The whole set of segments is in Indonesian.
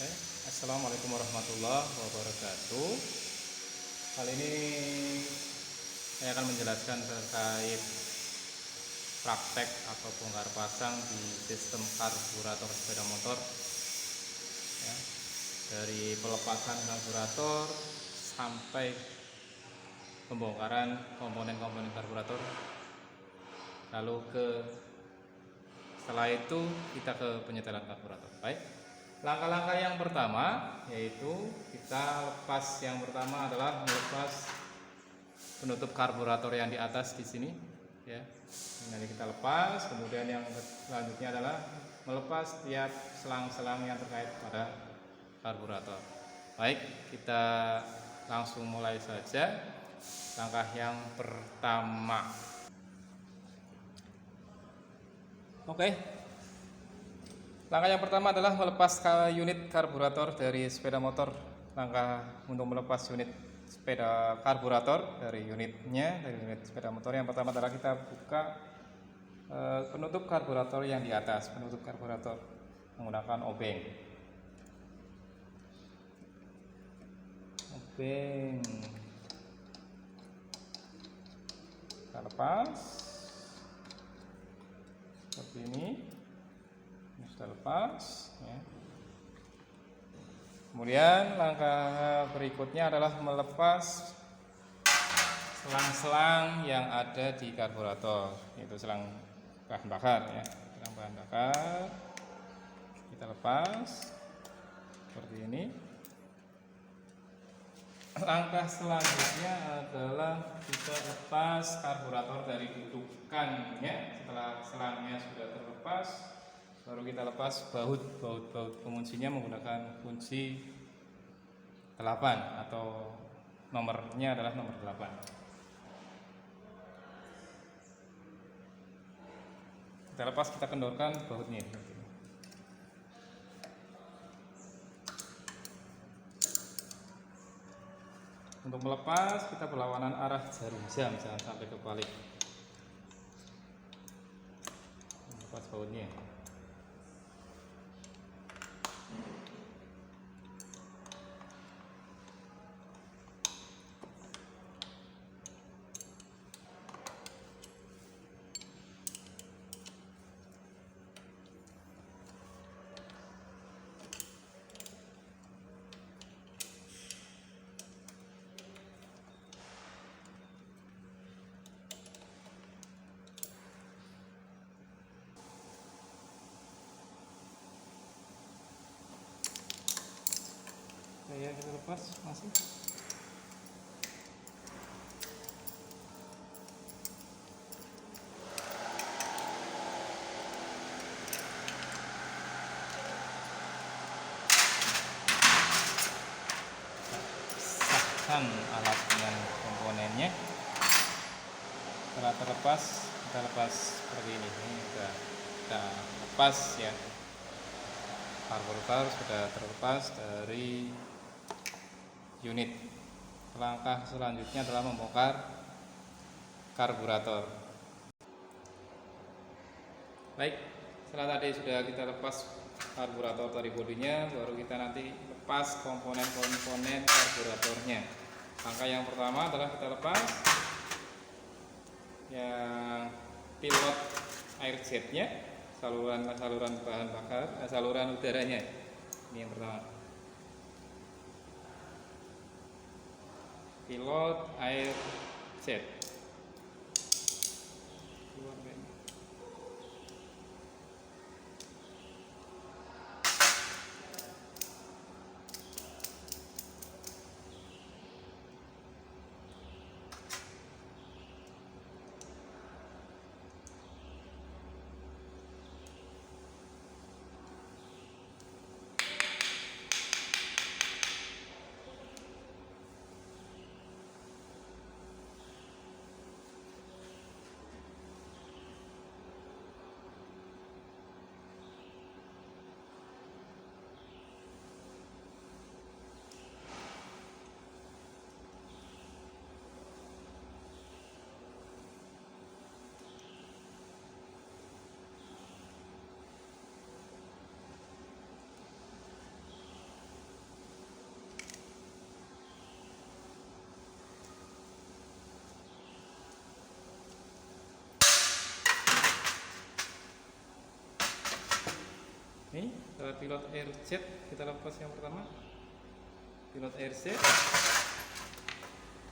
Oke, Assalamualaikum warahmatullahi wabarakatuh. Kali ini saya akan menjelaskan terkait praktek atau bongkar pasang di sistem karburator sepeda motor ya, dari pelepasan karburator sampai pembongkaran komponen-komponen karburator, lalu setelah itu kita ke penyetelan karburator. Baik, langkah-langkah yang pertama yaitu kita lepas. Yang pertama adalah melepas penutup karburator yang di atas di sini ya. Nanti kita lepas. Kemudian yang selanjutnya adalah melepas tiap selang-selang yang terkait pada karburator. Baik, kita langsung mulai saja. Langkah yang pertama. Oke. Langkah yang pertama adalah melepas unit karburator dari sepeda motor. Langkah untuk melepas unit sepeda karburator dari unitnya, dari unit sepeda motor, yang pertama adalah kita buka penutup karburator yang di atas, penutup karburator menggunakan obeng. Kita lepas seperti ini. Ini sudah lepas ya. Kemudian langkah berikutnya adalah melepas selang-selang yang ada di karburator, yaitu selang bahan bakar ya. Selang bahan bakar kita lepas seperti ini. Langkah selanjutnya adalah kita lepas karburator dari dudukannya. Setelah selangnya sudah terlepas, baru kita lepas baut penguncinya menggunakan kunci 8 atau nomornya adalah nomor 8. Kita lepas, kita kendorkan bautnya. Untuk melepas kita berlawanan arah jarum jam, jangan sampai kebalik. Lepas bautnya. Ya, kita lepas masih. Pisahkan alat dengan komponennya. Setelah terlepas, kita lepas seperti ini. Ini kita lepas ya. Karburator sudah terlepas dari unit. Langkah selanjutnya adalah membongkar karburator. Baik, setelah tadi sudah kita lepas karburator dari bodinya, baru kita nanti lepas komponen-komponen karburatornya. Langkah yang pertama adalah kita lepas yang pilot air jetnya, saluran bahan bakar, saluran udaranya. Ini yang pertama. Pilot air jet. Ini adalah pilot air jet, kita lepas yang pertama, pilot air jet.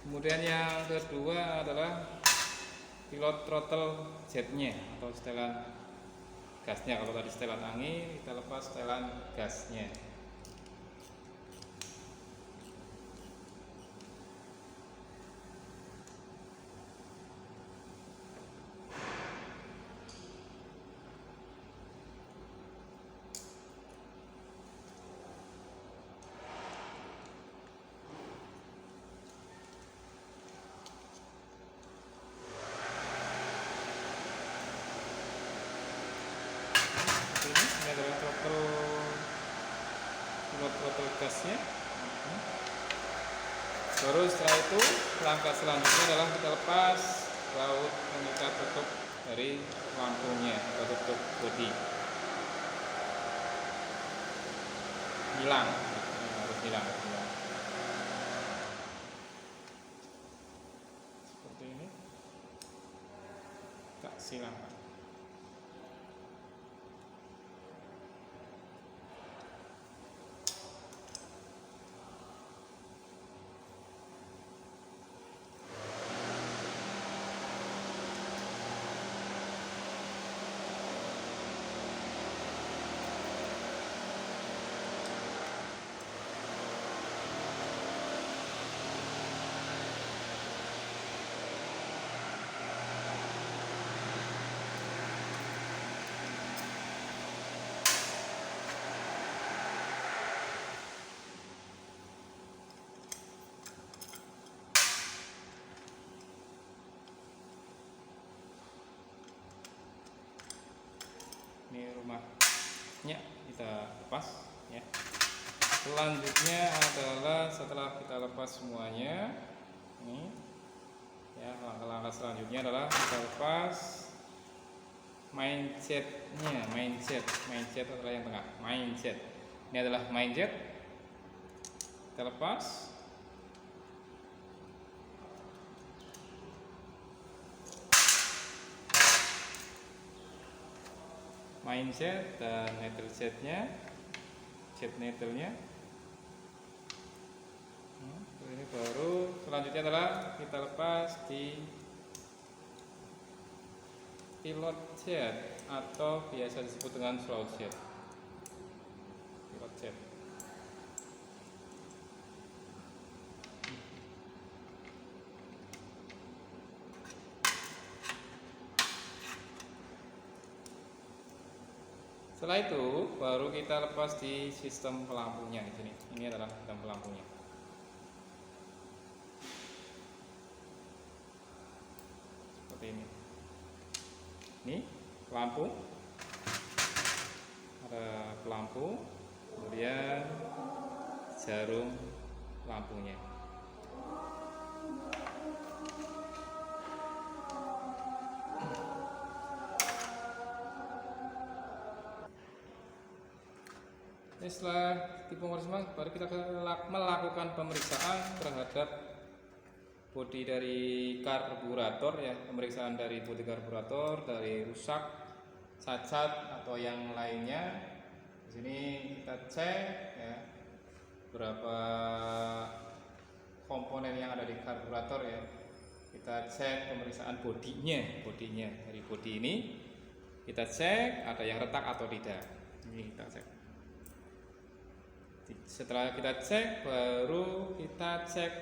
Kemudian yang kedua adalah pilot throttle jetnya atau setelan gasnya. Kalau tadi setelan angin, kita lepas setelan gasnya. Ini adalah throttle gasnya. Baru setelah itu langkah selanjutnya adalah kita lepas baut pengikat tutup dari lampunya atau tutup bodi, hilang, harus hilang. Seperti ini, tak silakan. Ini rumahnya kita lepas ya. Selanjutnya adalah setelah kita lepas semuanya, ini ya, langkah-langkah selanjutnya adalah kita lepas main jetnya. Main jet adalah yang tengah, main jet. Ini adalah main jet, kita lepas. Main jet dan needle jetnya, jet needle-nya. Ini baru selanjutnya adalah kita lepas di pilot jet atau biasa disebut dengan slow jet. Pilot jet. Setelah itu baru kita lepas di sistem pelampunya di sini. Ini adalah sistem pelampunya. Seperti ini. Ini lampu. Ada pelampu, kemudian jarum lampunya. Setelah dibongkar semua, baru kita melakukan pemeriksaan terhadap bodi dari karburator ya, pemeriksaan dari bodi karburator, dari rusak, cacat atau yang lainnya. Di sini kita cek ya berapa komponen yang ada di karburator ya. Kita cek pemeriksaan bodinya dari bodi ini. Kita cek ada yang retak atau tidak. Ini kita cek. Setelah kita cek, baru kita cek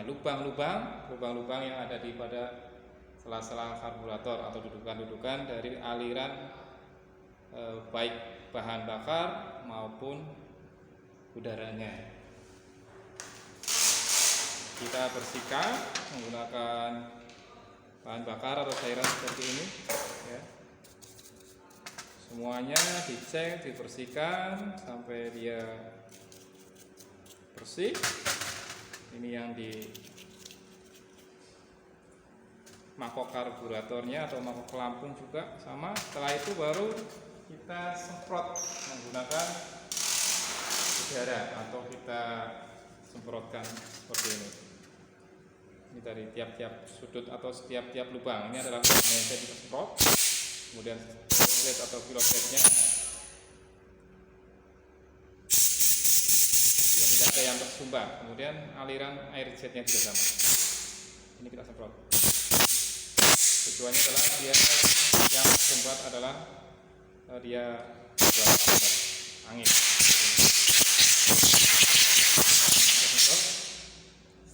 lubang-lubang yang ada di pada sela-sela karburator atau dudukan-dudukan dari aliran baik bahan bakar maupun udaranya. Kita bersihkan menggunakan bahan bakar atau cairan seperti ini ya. Semuanya dicek, dibersihkan sampai dia bersih. Ini yang di mangkok karburatornya atau mangkok pelampung juga sama. Setelah itu baru kita semprot menggunakan udara atau kita semprotkan seperti ini. Ini dari tiap-tiap sudut atau setiap-tiap lubang. Ini adalah media kita semprot. kemudian jet atau pilot jetnya ya, tidak ada yang tersumbat, kemudian aliran air jetnya juga sama. Ini kita semprot. Tujuannya adalah dia yang tersumbat adalah dia angin.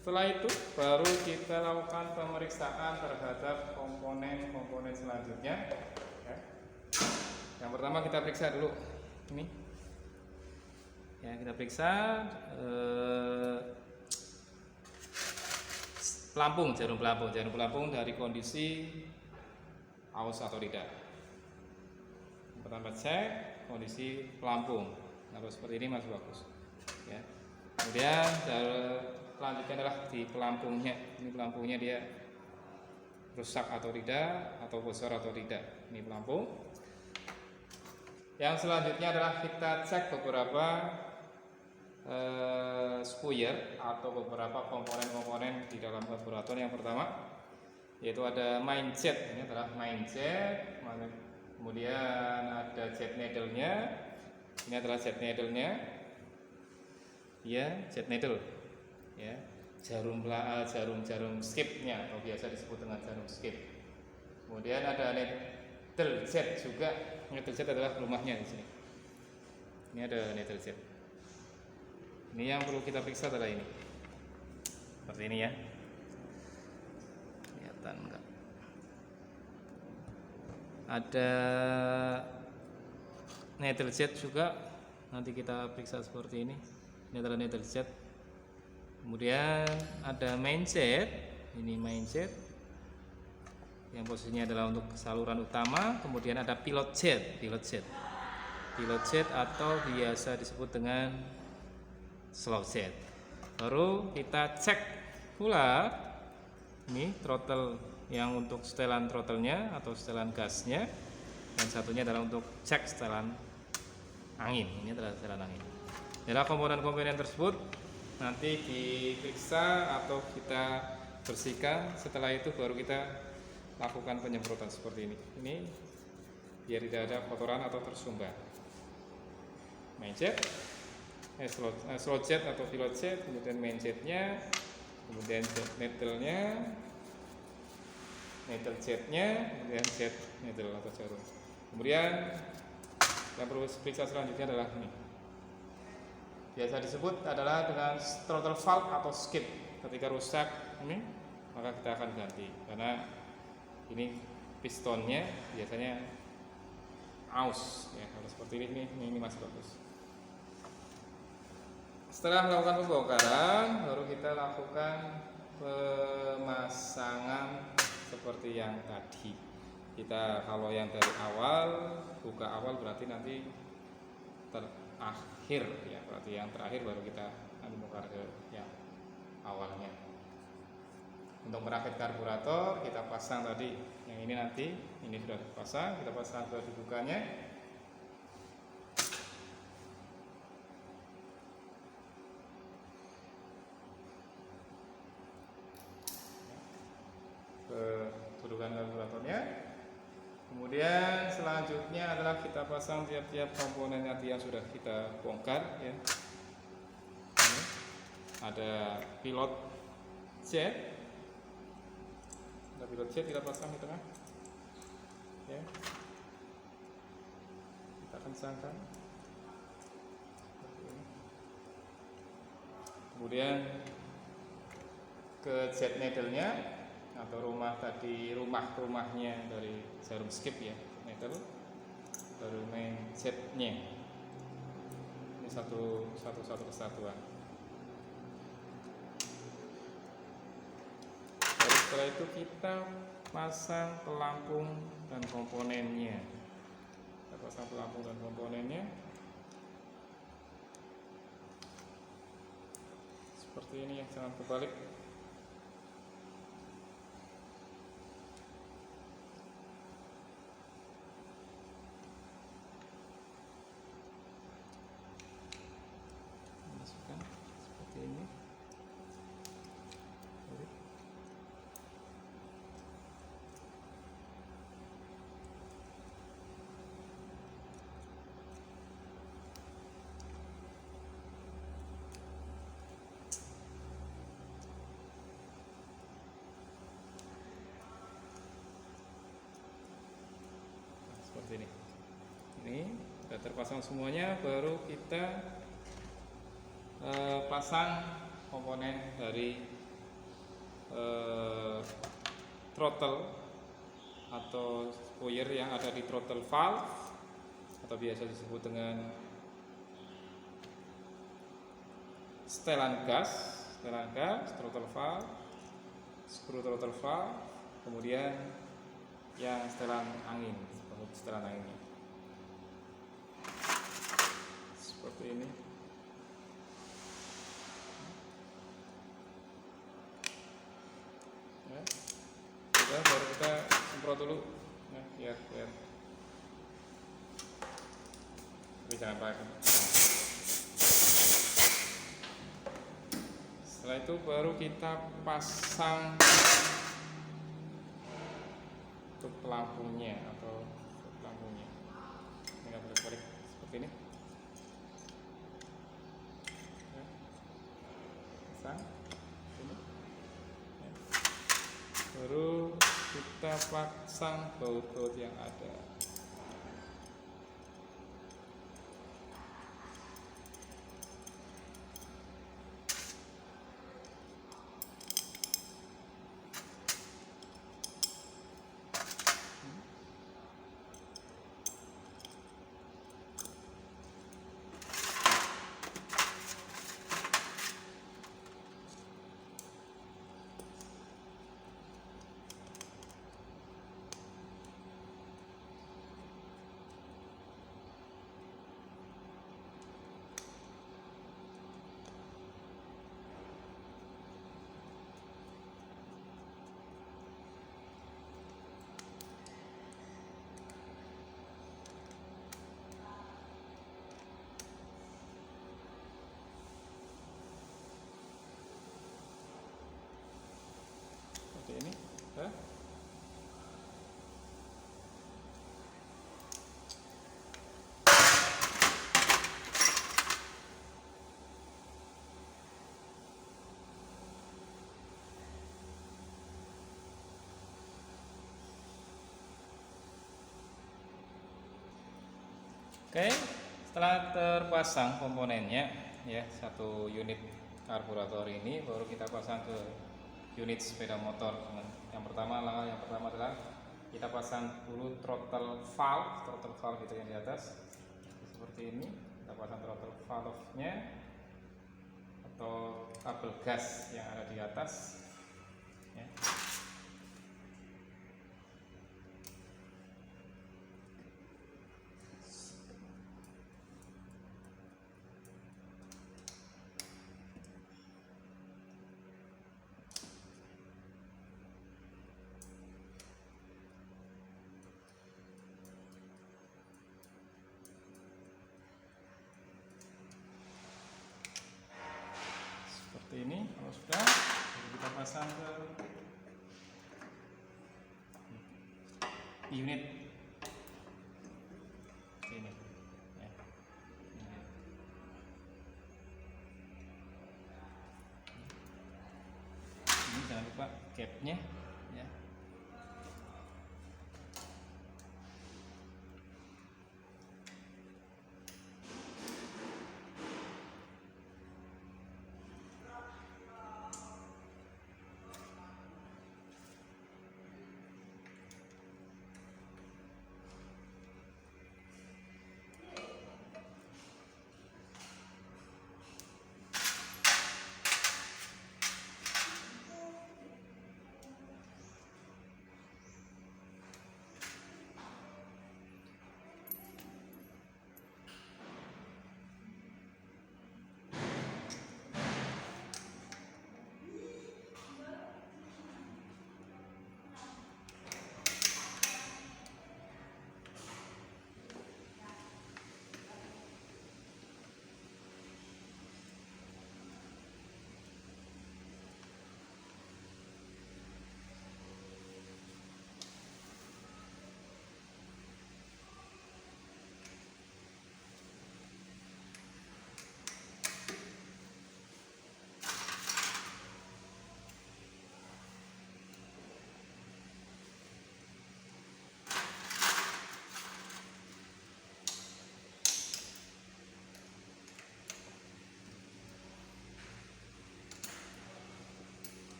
Setelah itu baru kita lakukan pemeriksaan terhadap komponen-komponen selanjutnya. Ya. Yang pertama kita periksa dulu ini. Ya, kita periksa jarum pelampung dari kondisi aus atau tidak. Yang pertama cek kondisi pelampung. Nah, seperti ini masih bagus. Ya. Kemudian selanjutnya adalah di pelampungnya. Ini pelampungnya dia rusak atau tidak, atau bocor atau tidak. Ini pelampung. Yang selanjutnya adalah kita cek beberapa spuyer atau beberapa komponen-komponen di dalam karburator. Yang pertama yaitu ada main jet. Ini adalah main jet. Kemudian ada jet needle-nya. Ini adalah jet needle-nya. Ya, jet needle. Ya, jarum skip-nya atau biasa disebut dengan jarum skip. Kemudian ada needle jet juga. Needle jet adalah rumahnya di sini. Ini ada needle jet. Ini yang perlu kita periksa adalah ini. Seperti ini ya. Kelihatan enggak? Ada needle jet juga. Nanti kita periksa seperti ini. Ini adalah needle jet. Kemudian ada main jet. Ini main jet yang posisinya adalah untuk saluran utama. Kemudian ada pilot jet atau biasa disebut dengan slow jet. Baru kita cek pula ini throttle yang untuk setelan throttle-nya atau setelan gasnya, dan satunya adalah untuk cek setelan angin. Ini adalah setelan angin. Adalah komponen-komponen tersebut nanti diperiksa atau kita bersihkan. Setelah itu baru kita lakukan penyemprotan seperti ini. Ini biar tidak ada kotoran atau tersumbat. Main jet, slow jet atau pilot jet, kemudian main jetnya, kemudian jet needle-nya, needle jetnya, kemudian jet needle atau jarum. Kemudian yang perlu periksa selanjutnya adalah ini. Biasa disebut adalah dengan throttle valve atau skip. Ketika rusak ini, maka kita akan ganti karena ini pistonnya biasanya aus ya. Kalau seperti ini masih bagus. Setelah melakukan pembongkaran, baru kita lakukan pemasangan seperti yang tadi. Kita kalau yang dari awal, buka awal berarti nanti terakhir ya, berarti yang terakhir baru kita bongkar ke yang awalnya. Untuk merakit karburator kita pasang tadi yang ini, nanti ini sudah dipasang, kita pasang kedudukannya. Kedudukan karburatornya. Kemudian selanjutnya adalah kita pasang tiap-tiap komponen tadi yang sudah kita bongkar ya. Ini ada pilot jet. Ada pilot jet kita pasang di tengah. Ya. Kita kencangkan. Kemudian ke jet needle-nya atau rumahnya dari jarum skip ya, needle, baru main jetnya. Ini satu kesatuan. Lalu setelah itu kita pasang pelampung dan komponennya. Kita pasang pelampung dan komponennya seperti ini ya, jangan kebalik. Seperti ini. ini sudah terpasang semuanya, baru kita pasang komponen dari throttle atau spoiler yang ada di throttle valve atau biasa disebut dengan setelan gas, throttle valve, screw throttle valve, kemudian yang setelan angin, setelan anginnya seperti ini. Ya. Udah, baru kita semprot dulu, ya, biar tapi jangan pakai. Setelah itu baru kita pasang untuk pelampungnya atau pelampungnya. Ini balik seperti ini. Ya. Pasang ini. Ya. Baru kita pasang baut-baut yang ada. Seperti ini. Ya. Oke, setelah terpasang komponennya, ya, satu unit karburator ini baru kita pasang ke unit sepeda motor. Yang pertama adalah kita pasang dulu throttle valve itu yang di atas seperti ini. Kita pasang throttle valve-nya atau kabel gas yang ada di atas, ya. Seperti ini. Kalau sudah, kita pasang ke unit ini, ya. Ini jangan lupa capnya, ya.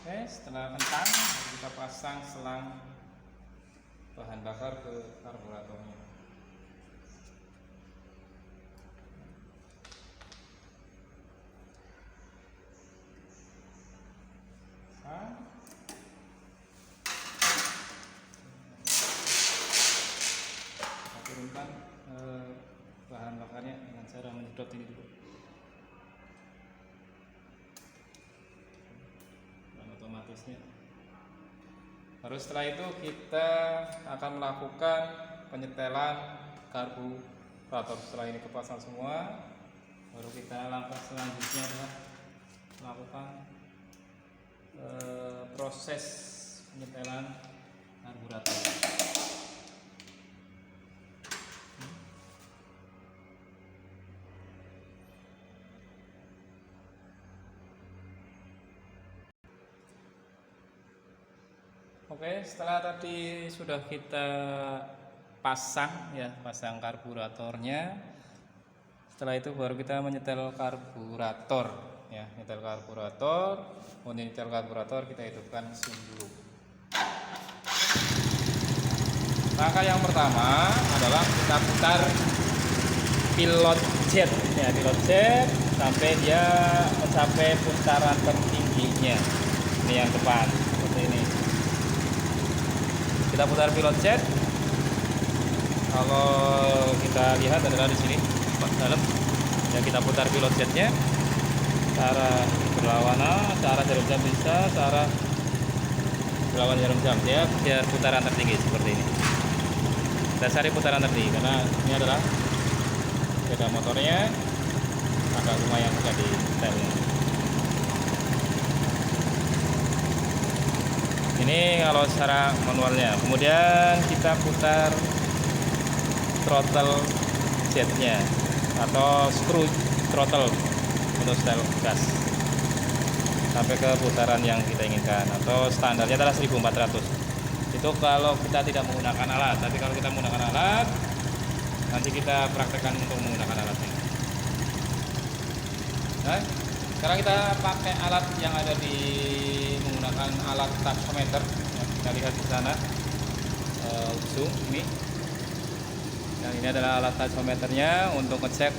Oke, setelah kencang kita pasang selang bahan bakar ke karburatornya. Kita turunkan bahan bakarnya dengan cara menyedot ini dulu. Dan otomatisnya. Terus setelah itu kita akan melakukan penyetelan karburator. Setelah ini kepasang semua, baru kita langkah selanjutnya adalah melakukan proses penyetelan karburator. Oke, setelah tadi sudah kita pasang ya, pasang karburatornya. Setelah itu baru kita menyetel karburator ya, nyetel karburator. Untuk nyetel karburator kita hidupkan mesin dulu. Langkah yang pertama adalah kita putar pilot jet ya, pilot jet sampai dia mencapai putaran tertingginya. Ini yang depan seperti ini. Kita putar pilot jet. Kalau kita lihat adalah di sini dalam ya, kita putar pilot jetnya cara berlawanan, cara jarum jam bisa, cara berlawan jarum jam ya, biar putaran tertinggi seperti ini. Kita cari putaran tertinggi karena ini adalah sepeda motornya agak lumayan juga di setelnya. Ini kalau secara manualnya. Kemudian kita putar throttle jetnya atau screw throttle untuk setel gas sampai ke putaran yang kita inginkan, atau standarnya adalah 1400. Itu kalau kita tidak menggunakan alat. Tapi kalau kita menggunakan alat, nanti kita praktekkan untuk menggunakan alatnya. Nah, sekarang kita pakai alat yang ada di menggunakan alat taksometer yang kita lihat di sana, zoom ini. Dan ini adalah alat taksometernya untuk ngecek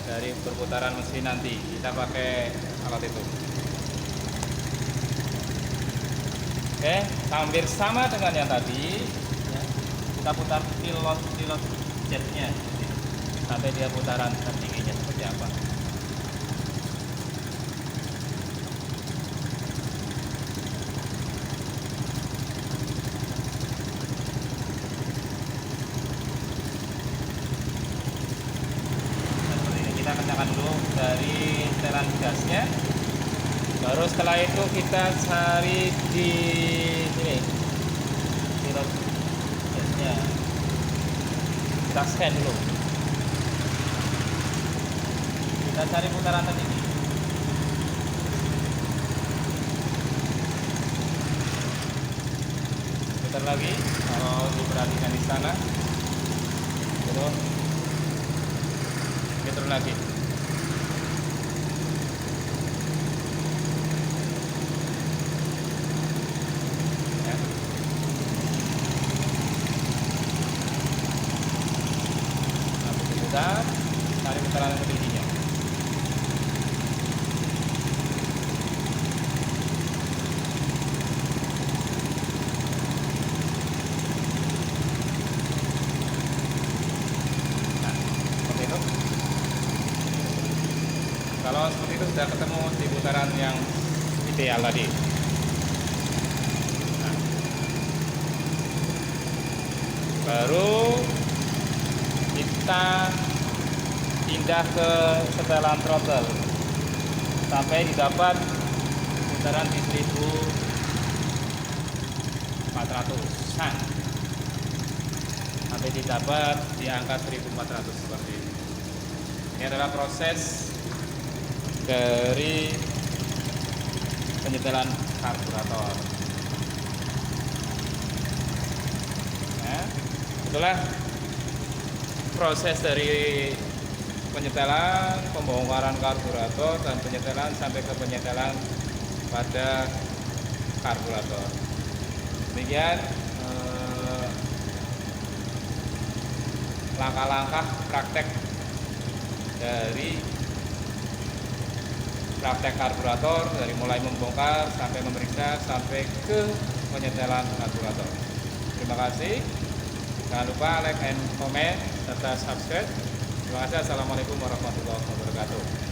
dari perputaran mesin nanti. Kita pakai alat itu. Oke, hampir sama dengan yang tadi ya. Kita putar pilot jetnya sampai dia putaran tertingginya seperti apa. Kita kencangkan dulu dari setelan gasnya. Baru setelah itu kita cari di sini pilot gasnya. Kita scan dulu. Kita cari putaran tertinggi. Putar lagi. Kalau diperhatikan di sana, terus kita turun lagi. Ya. Nah, putar, cari putaran tertingginya. Kalau seperti itu sudah ketemu di putaran yang ideal tadi. Nah, baru kita pindah ke setelan throttle sampai didapat putaran di 1400-an, sampai didapat di angka 1400 seperti ini. Ini adalah proses dari penyetelan karburator. Nah, itulah proses dari penyetelan, pembongkaran karburator, dan penyetelan sampai ke penyetelan pada karburator. Demikian langkah-langkah praktek dari praktek karburator, dari mulai membongkar sampai memeriksa sampai ke penyetelan karburator. Terima kasih. Jangan lupa like and comment serta subscribe. Terima kasih. Assalamualaikum warahmatullahi wabarakatuh.